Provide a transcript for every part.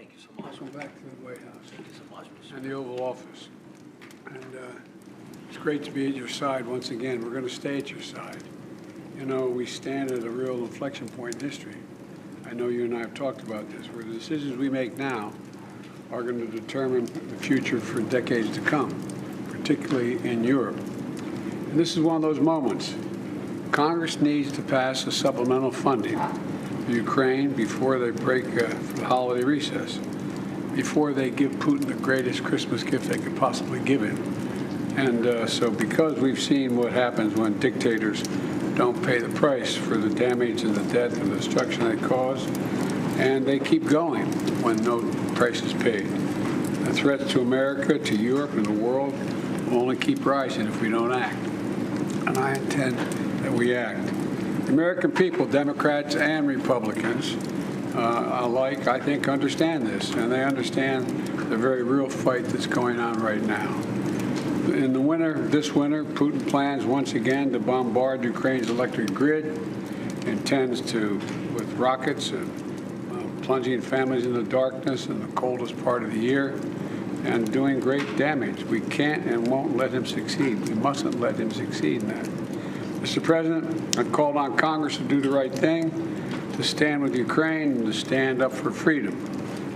Thank you so much. Welcome back to the White House Thank you so much, Mr. and the Oval Office. And it's great to be at your side once again. We're going to stay at your side. You know, we stand at a real inflection point in history. I know you and I have talked about this, where the decisions we make now are going to determine the future for decades to come, particularly in Europe. And this is one of those moments. Congress needs to pass a supplemental funding for Ukraine before they break for the holiday recess, before they give Putin the greatest Christmas gift they could possibly give him. And so because we've seen what happens when dictators don't pay the price for the damage and the death and the destruction they cause, and they keep going when no price is paid. The threats to America, to Europe, and the world will only keep rising if we don't act. And I intend that we act. The American people, Democrats and Republicans alike, I think, understand this, and they understand the very real fight that's going on right now. In the winter, this winter, Putin plans once again to bombard Ukraine's electric grid, intends to, with rockets, plunging families into darkness in the coldest part of the year, and doing great damage. We can't and won't let him succeed. We mustn't let him succeed in that. Mr. President, I've called on Congress to do the right thing, to stand with Ukraine, and to stand up for freedom.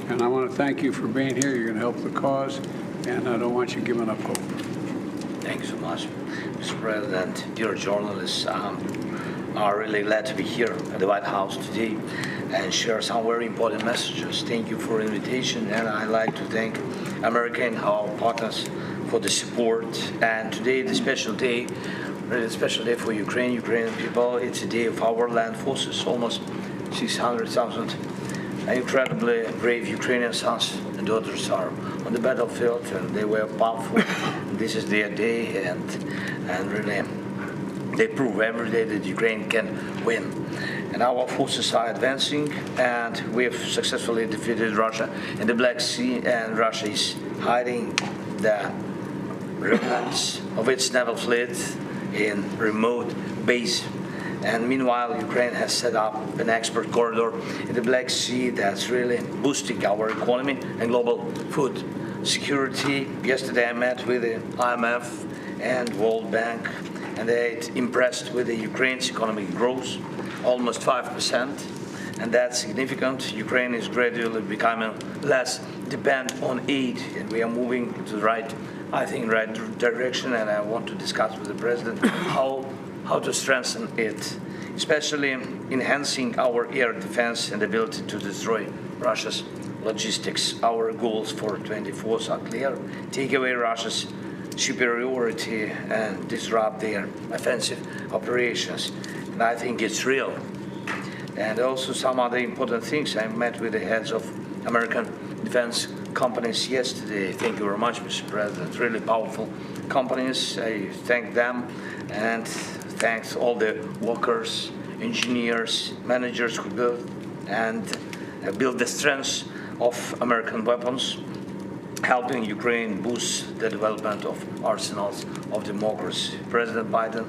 And I want to thank you for being here. You're going to help the cause, and I don't want you giving up hope. Thank you so much, Mr. President. Dear journalists, are really glad to be here at the White House today and share some very important messages. Thank you for the invitation, and I'd like to thank America and our partners for the support. And today, the special day, really special day for Ukrainian people. It's a day of our land forces. Almost 600,000 incredibly brave Ukrainian sons and daughters are on the battlefield, and they were powerful. This is their day, and really they prove every day that Ukraine can win. And our forces are advancing, and we have successfully defeated Russia in the Black Sea, and Russia is hiding the remnants of its naval fleet in remote base. And meanwhile, Ukraine has set up an export corridor in the Black Sea that's really boosting our economy and global food security. Yesterday I met with the IMF and World Bank, and they're impressed with the Ukraine's economic growth, almost 5%, and that's significant. Ukraine is gradually becoming less dependent on aid, and we are moving to the right, I think, right direction, and I want to discuss with the President how to strengthen it, especially enhancing our air defense and ability to destroy Russia's logistics. Our goals for 24 are clear: take away Russia's superiority and disrupt their offensive operations. And I think it's real. And also some other important things. I met with the heads of American defense companies yesterday. Thank you very much, Mr. President. Really powerful companies. I thank them, and thanks all the workers, engineers, managers who built and build the strengths of American weapons, helping Ukraine boost the development of arsenals of democracy. President Biden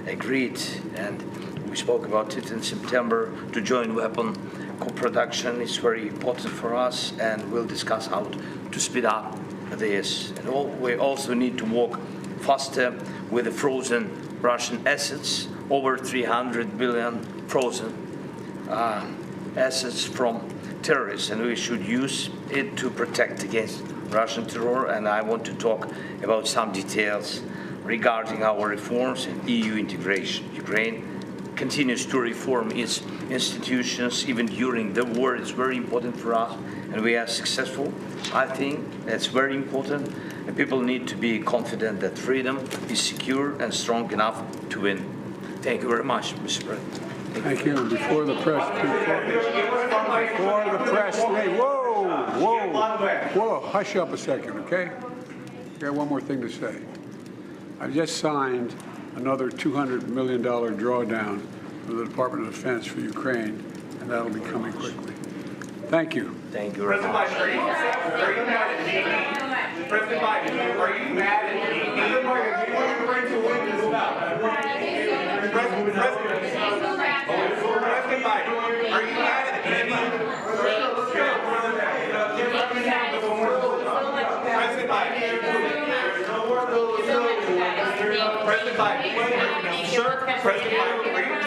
agreed, and we spoke about it in September, to joint weapon co-production. It's very important for us, and we'll discuss how to speed up this. And we also need to work faster with the frozen Russian assets, over 300 billion frozen assets from terrorists, and we should use it to protect against Russian terror. And I want to talk about some details regarding our reforms and EU integration. Ukraine continues to reform its institutions even during the war. It's very important for us, and we are successful. I think that's very important, and people need to be confident that freedom is secure and strong enough to win. Thank you very much, Mr. President. Thank you. Before the press, hey, whoa, hush up a second, okay? I got one more thing to say. I just signed another $200 million drawdown from the Department of Defense for Ukraine, and that'll be coming quickly. Thank you. Thank you very much. President Biden, are you mad at me? President Biden, are you mad at me? No, sir. President Biden, are you